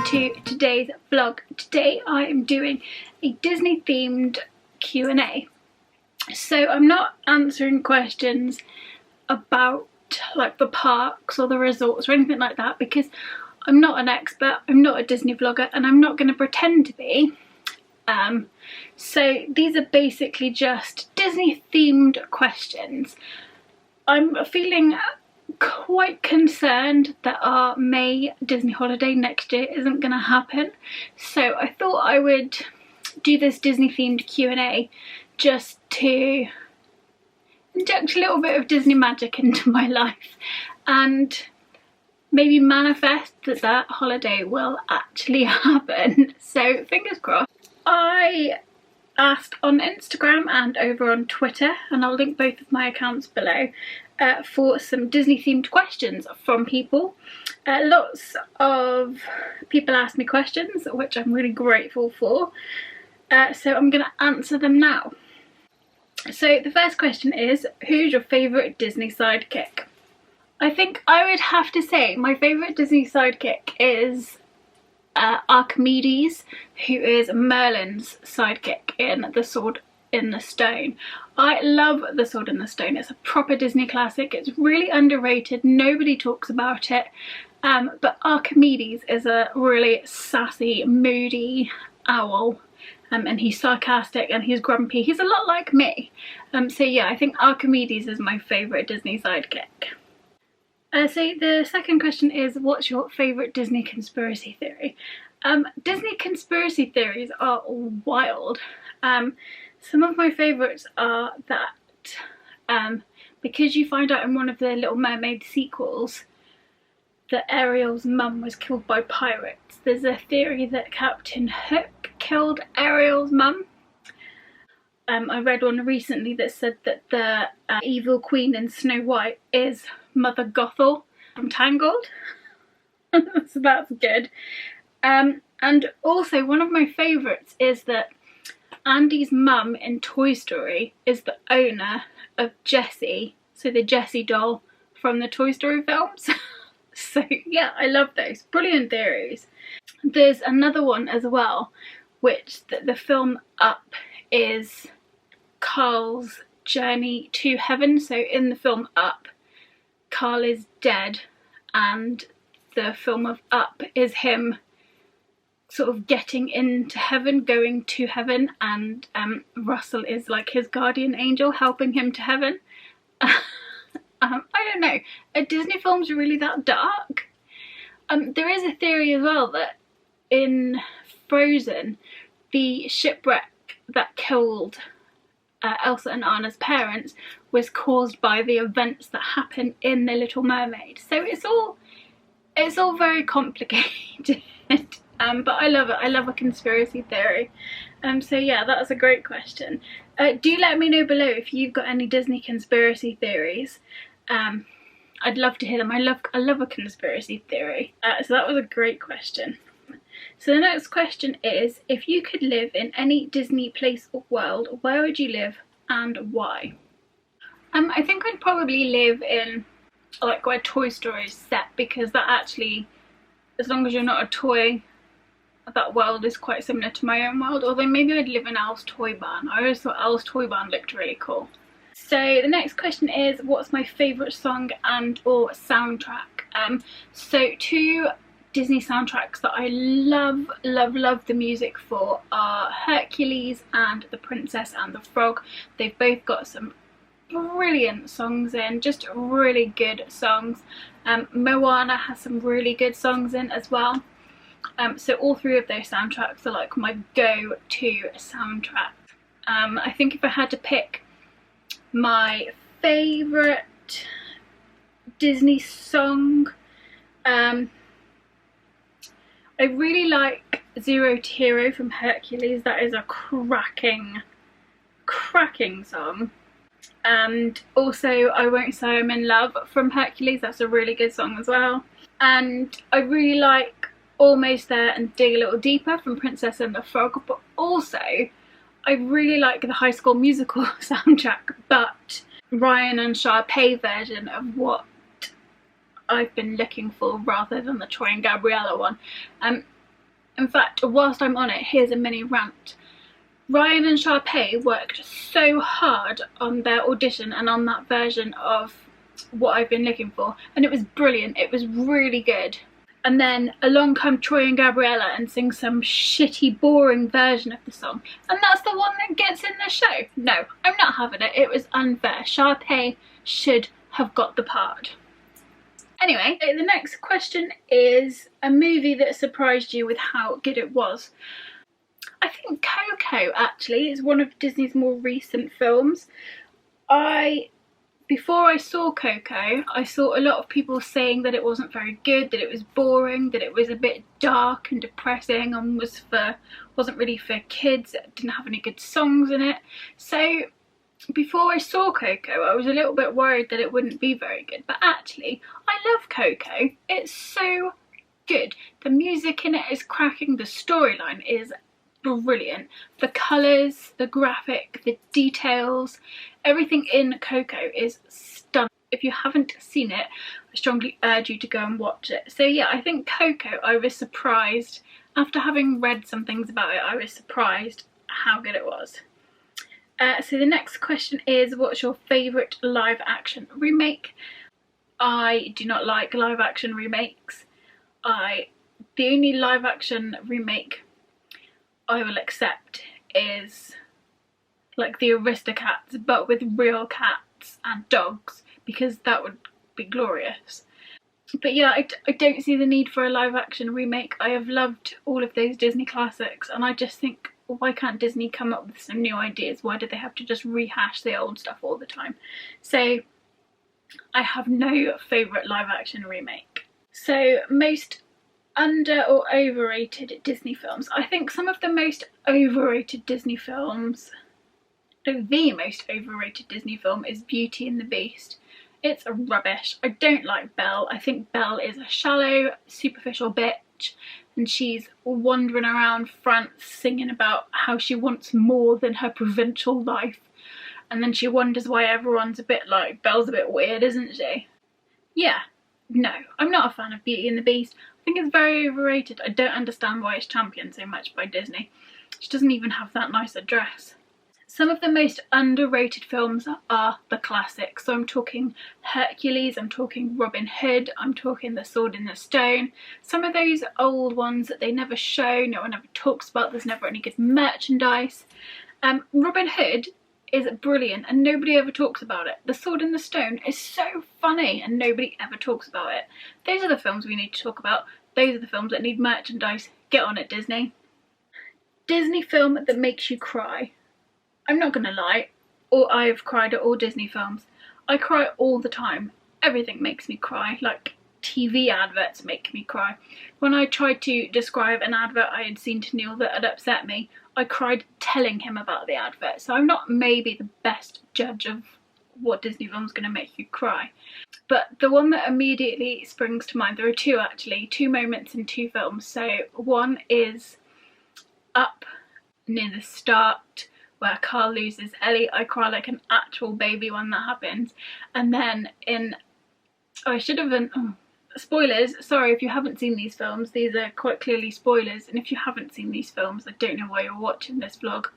to today's vlog. Today I am doing a Disney themed Q&A. So I'm not answering questions about like the parks or the resorts or anything like that, because I'm not an expert, I'm not a Disney vlogger, and I'm not going to pretend to be. So these are basically just Disney themed questions. I'm feeling quite concerned that our May Disney holiday next year isn't going to happen, so I thought I would do this Disney themed Q&A just to inject a little bit of Disney magic into my life and maybe manifest that that holiday will actually happen. So fingers crossed. I asked on Instagram and over on Twitter, and I'll link both of my accounts below, for some Disney themed questions from people. Lots of people asked me questions, which I'm really grateful for, so I'm going to answer them now. So the first question is, who's your favourite Disney sidekick? I think I would have to say my favourite Disney sidekick is Archimedes, who is Merlin's sidekick in The Sword in the Stone. I love The Sword in the Stone. It's a proper Disney classic. It's really underrated. Nobody talks about it. But Archimedes is a really sassy, moody owl. And he's sarcastic and he's grumpy. He's a lot like me. So yeah, I think Archimedes is my favourite Disney sidekick. So the second question is, what's your favourite Disney conspiracy theory? Disney conspiracy theories are wild. Some of my favourites are that because you find out in one of the Little Mermaid sequels that Ariel's mum was killed by pirates, there's a theory that Captain Hook killed Ariel's mum. I read one recently that said that the evil queen in Snow White is Mother Gothel from Tangled. So that's good. And also one of my favourites is that Andy's mum in Toy Story is the owner of Jessie, so the Jessie doll from the Toy Story films. So yeah, I love those. Brilliant theories. There's another one as well, which the film Up is Carl's journey to heaven. So in the film Up, Carl is dead, and the film of Up is him sort of getting into heaven, going to heaven, and Russell is like his guardian angel helping him to heaven. I don't know, are Disney films really that dark? There is a theory as well that in Frozen, the shipwreck that killed Elsa and Anna's parents was caused by the events that happen in The Little Mermaid. So it's all very complicated. But I love it. I love a conspiracy theory. So yeah, that's a great question. Do let me know below if you've got any Disney conspiracy theories. I'd love to hear them. I love a conspiracy theory. So that was a great question. So the next question is, if you could live in any Disney place or world, where would you live and why? I think I'd probably live in like where Toy Story is set, because that actually, as long as you're not a toy, that world is quite similar to my own world. Although maybe I'd live in Elle's Toy Barn. I always thought Elle's Toy Barn looked really cool. So the next question is, what's my favourite song and or soundtrack? So two Disney soundtracks that I love the music for are Hercules and The Princess and the Frog. They've both got some brilliant songs in, just really good songs. Moana has some really good songs in as well. So all three of those soundtracks are like my go-to soundtracks. I think if I had to pick my favourite Disney song, I really like Zero to Hero from Hercules. That is a cracking song. And also I Won't Say I'm in Love from Hercules. That's a really good song as well. And I really like Almost There and Dig a Little Deeper from Princess and the Frog. But also I really like the High School Musical soundtrack, but Ryan and Sharpay version of What I've Been Looking For rather than the Troy and Gabriella one. In fact, whilst I'm on it, here's a mini rant. Ryan and Sharpay worked so hard on their audition and on that version of What I've Been Looking For, and it was brilliant. It was really good. And then along come Troy and Gabriella and sing some shitty, boring version of the song, and that's the one that gets in the show. No, I'm not having it. It was unfair. Sharpay should have got the part. Anyway, the next question is a movie that surprised you with how good it was. I think Coco actually is one of Disney's more recent films. Before I saw Coco, I saw a lot of people saying that it wasn't very good, that it was boring, that it was a bit dark and depressing and wasn't really for kids, it didn't have any good songs in it. So before I saw Coco, I was a little bit worried that it wouldn't be very good, but actually I love Coco. It's so good. The music in it is cracking, the storyline is brilliant. The colours, the graphic, the details, everything in Coco is stunning. If you haven't seen it, I strongly urge you to go and watch it. So yeah, I think Coco, I was surprised, after having read some things about it, I was surprised how good it was. So the next question is, what's your favourite live action remake? I do not like live action remakes. The only live action remake I will accept is like the Aristocats, but with real cats and dogs, because that would be glorious. But yeah, I don't see the need for a live action remake. I have loved all of those Disney classics, and I just think, why can't Disney come up with some new ideas? Why do they have to just rehash the old stuff all the time? So I have no favourite live action remake. So most under or overrated Disney films. I think some of the most overrated Disney films, the most overrated Disney film is Beauty and the Beast. It's rubbish. I don't like Belle. I think Belle is a shallow, superficial bitch, and she's wandering around France singing about how she wants more than her provincial life, and then she wonders why everyone's a bit like, Belle's a bit weird, isn't she? Yeah, no, I'm not a fan of Beauty and the Beast. I think it's very overrated. I don't understand why it's championed so much by Disney. She doesn't even have that nice a dress. Some of the most underrated films are the classics. So I'm talking Hercules, I'm talking Robin Hood, I'm talking The Sword in the Stone. Some of those old ones that they never show, no one ever talks about, there's never any good merchandise. Robin Hood is brilliant and nobody ever talks about it. The Sword in the Stone is so funny and nobody ever talks about it. Those are the films we need to talk about. Those are the films that need merchandise. Get on it, Disney. Disney film that makes you cry. I'm not gonna lie, I've cried at all Disney films. I cry all the time. Everything makes me cry, like TV adverts make me cry. When I tried to describe an advert I had seen to Neil that had upset me, I cried telling him about the advert. So I'm not maybe the best judge of what Disney film's gonna make you cry. But the one that immediately springs to mind, there are two actually, two moments in two films. So one is Up, near the start, where Carl loses Ellie. I cry like an actual baby when that happens. And then in, I should have been, spoilers, sorry if you haven't seen these films, these are quite clearly spoilers, and if you haven't seen these films, I don't know why you're watching this vlog.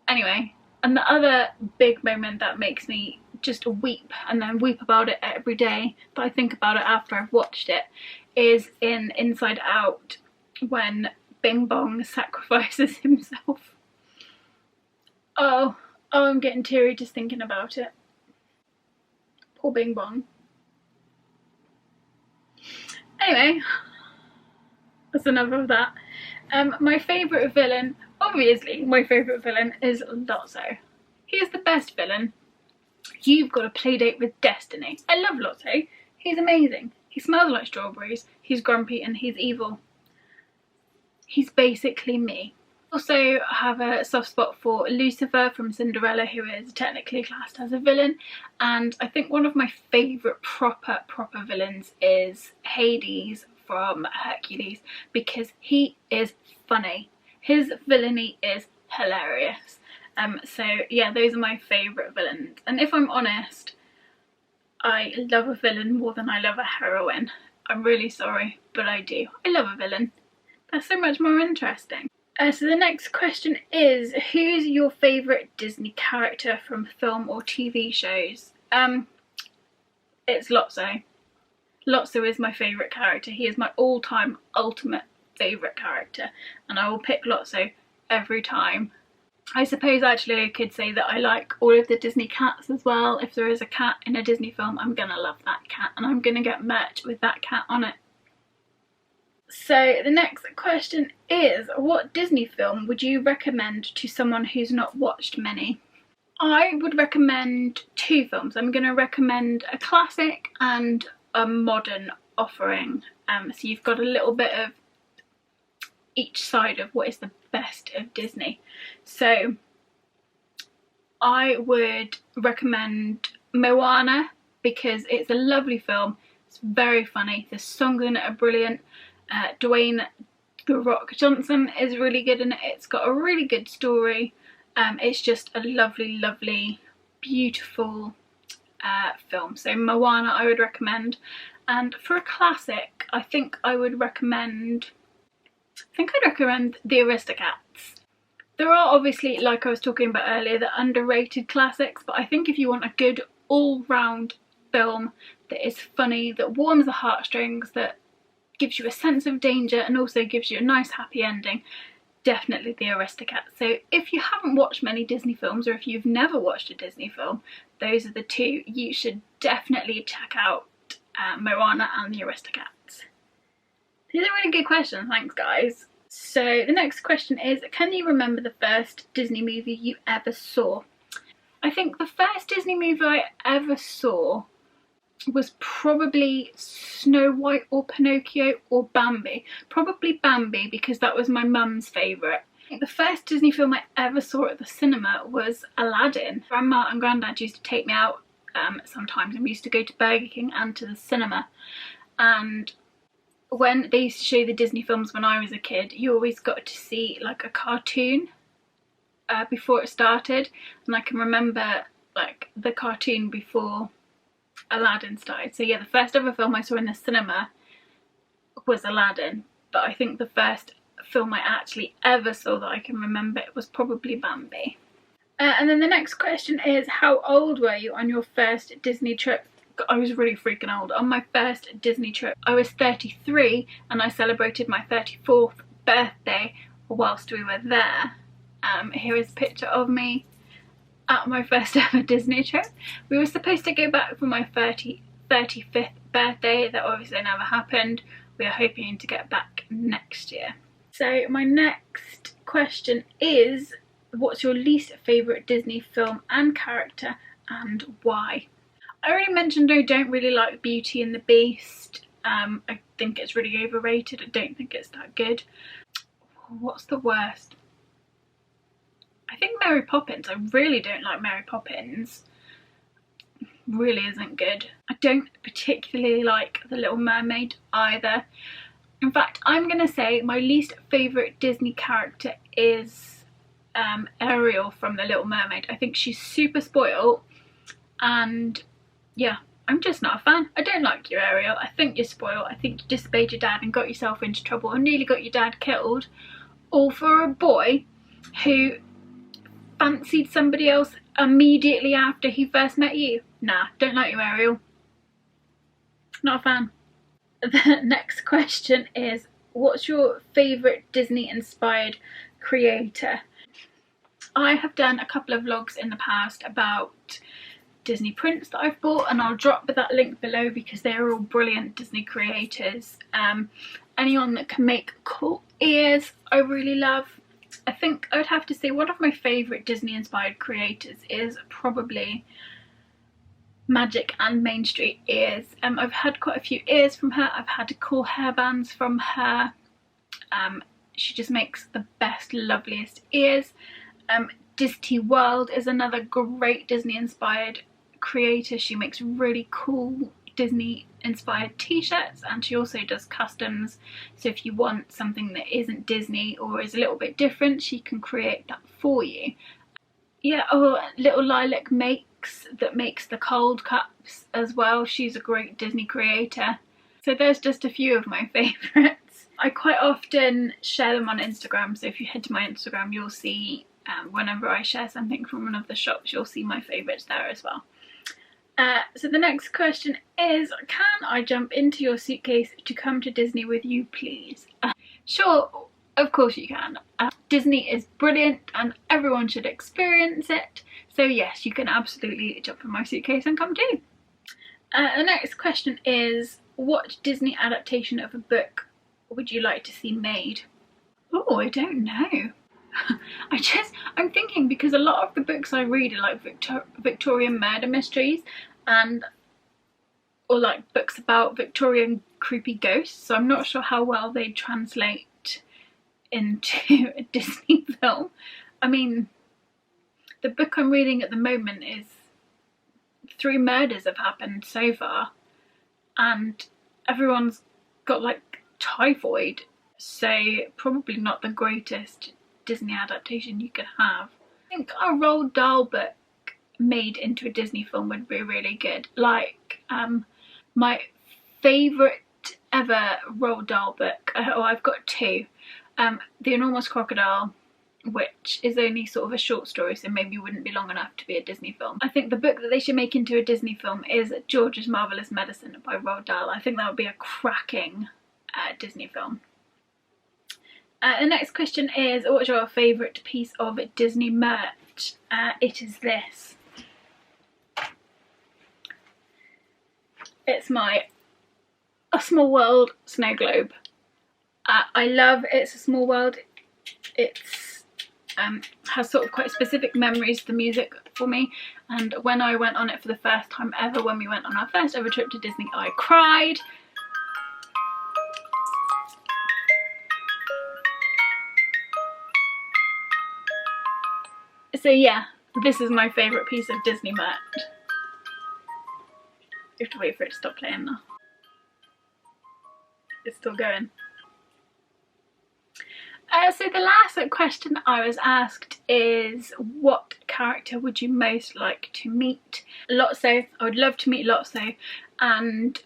Anyway, and the other big moment that makes me just weep, and then weep about it every day, but I think about it after I've watched it, is in Inside Out, when Bing Bong sacrifices himself. Oh, I'm getting teary just thinking about it. Poor Bing Bong. Anyway, that's enough of that. My favourite villain, obviously my favourite villain is Lotso. He is the best villain. You've got a play date with destiny. I love Lotso. He's amazing. He smells like strawberries, he's grumpy and he's evil. He's basically me. Also have a soft spot for Lucifer from Cinderella, who is technically classed as a villain, and I think one of my favourite proper villains is Hades from Hercules, because he is funny. His villainy is hilarious. So yeah, those are my favourite villains, and if I'm honest, I love a villain more than I love a heroine. I'm really sorry, but I do. I love a villain. That's so much more interesting. So the next question is, who's your favourite Disney character from film or TV shows? It's Lotso. Lotso is my favourite character. He is my all-time ultimate favourite character, and I will pick Lotso every time. I suppose actually I could say that I like all of the Disney cats as well. If there is a cat in a Disney film, I'm gonna love that cat, and I'm gonna get merch with that cat on it. So the next question is, what Disney film would you recommend to someone who's not watched many? I would recommend two films. I'm going to recommend a classic and a modern offering. So you've got a little bit of each side of what is the best of Disney. So I would recommend Moana because it's a lovely film. It's very funny. The songs in it are brilliant. Dwayne "The Rock" Johnson is really good in it. It's got a really good story. It's just a lovely, lovely, beautiful film. So Moana I would recommend. And for a classic, I think I'd recommend The Aristocats. There are obviously, like I was talking about earlier, the underrated classics, but I think if you want a good all-round film that is funny, that warms the heartstrings, that gives you a sense of danger and also gives you a nice happy ending, definitely The Aristocats. So if you haven't watched many Disney films, or if you've never watched a Disney film, those are the two you should definitely check out, Moana and The Aristocats. These are really good questions, thanks guys. So the next question is, can you remember the first Disney movie you ever saw? I think the first Disney movie I ever saw was probably Snow White or Pinocchio or Bambi. Probably Bambi because that was my mum's favourite. The first Disney film I ever saw at the cinema was Aladdin. Grandma and Grandad used to take me out sometimes, and we used to go to Burger King and to the cinema. And when they used to show the Disney films when I was a kid, you always got to see like a cartoon before it started. And I can remember like the cartoon before Aladdin started. So yeah, the first ever film I saw in the cinema was Aladdin, but I think the first film I actually ever saw that I can remember was probably Bambi. And then the next question is, how old were you on your first Disney trip? I was really freaking old. On my first Disney trip I was 33, and I celebrated my 34th birthday whilst we were there. Here is a picture of me at my first ever Disney trip. We were supposed to go back for my 35th birthday. That obviously never happened. We are hoping to get back next year. So my next question is, what's your least favourite Disney film and character, and why? I already mentioned I don't really like Beauty and the Beast. I think it's really overrated. I don't think it's that good. What's the worst? I think Mary Poppins. I really don't like Mary Poppins. Really isn't good. I don't particularly like The Little Mermaid either. In fact, I'm going to say my least favourite Disney character is Ariel from The Little Mermaid. I think she's super spoiled, and yeah, I'm just not a fan. I don't like you, Ariel. I think you're spoiled. I think you disobeyed your dad and got yourself into trouble and nearly got your dad killed, all for a boy who fancied somebody else immediately after he first met you. Nah, don't like you, Ariel. Not a fan. The next question is, what's your favourite Disney inspired creator? I have done a couple of vlogs in the past about Disney prints that I've bought, and I'll drop that link below because they're all brilliant Disney creators. Anyone that can make cool ears I really love. I think I would have to say one of my favourite Disney inspired creators is probably Magic and Main Street ears. I've had quite a few ears from her. I've had cool hairbands from her. She just makes the best, loveliest ears. Disney World is another great Disney inspired creator. She makes really cool Disney inspired t-shirts, and she also does customs, so if you want something that isn't Disney or is a little bit different, she can create that for you. Yeah, oh, Little Lilac makes the cold cups as well. She's a great Disney creator. So there's just a few of my favourites. I quite often share them on Instagram, so if you head to my Instagram you'll see whenever I share something from one of the shops, you'll see my favourites there as well. So the next question is, can I jump into your suitcase to come to Disney with you, please? Sure, of course you can. Disney is brilliant and everyone should experience it. So yes, you can absolutely jump in my suitcase and come too. The next question is, what Disney adaptation of a book would you like to see made? Oh, I don't know. I'm thinking, because a lot of the books I read are like Victorian murder mysteries or like books about Victorian creepy ghosts, so I'm not sure how well they translate into a Disney film. I mean, the book I'm reading at the moment is 3 murders have happened so far and everyone's got like typhoid, so probably not the greatest Disney adaptation you could have. I think a Roald Dahl book made into a Disney film would be really good. Like my favourite ever Roald Dahl book, I've got 2. The Enormous Crocodile, which is only sort of a short story, so maybe wouldn't be long enough to be a Disney film. I think the book that they should make into a Disney film is George's Marvellous Medicine by Roald Dahl. I think that would be a cracking Disney film. The next question is, what's your favourite piece of Disney merch? It is this. It's my A Small World snow globe. I love It's a Small World. It's has sort of quite specific memories, the music for me, and when I went on it for the first time ever, when we went on our first ever trip to Disney, I cried. So yeah, this is my favourite piece of Disney merch. You have to wait for it to stop playing now. It's still going. So the last question I was asked is, what character would you most like to meet? Lotso. I would love to meet Lotso, and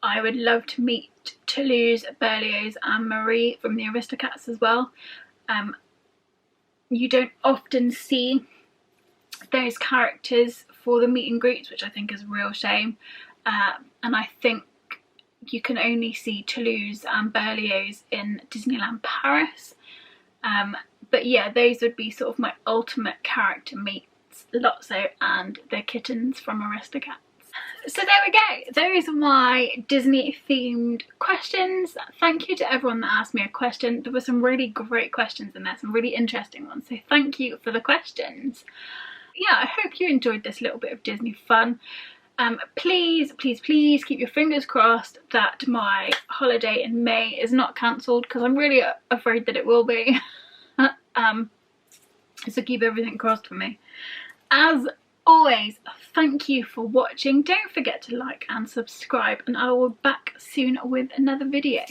I would love to meet Toulouse, Berlioz and Marie from the Aristocats as well. You don't often see those characters for the meet and greets, which I think is a real shame, and I think you can only see Toulouse and Berlioz in Disneyland Paris. But yeah, those would be sort of my ultimate character meets, Lotso and the kittens from Aristocats. So there we go, those are my Disney themed questions. Thank you to everyone that asked me a question. There were some really great questions in there, some really interesting ones, so thank you for the questions. Yeah, I hope you enjoyed this little bit of Disney fun. Please keep your fingers crossed that my holiday in May is not cancelled, because I'm really afraid that it will be. So keep everything crossed for me. As always, thank you for watching. Don't forget to like and subscribe, and I will be back soon with another video.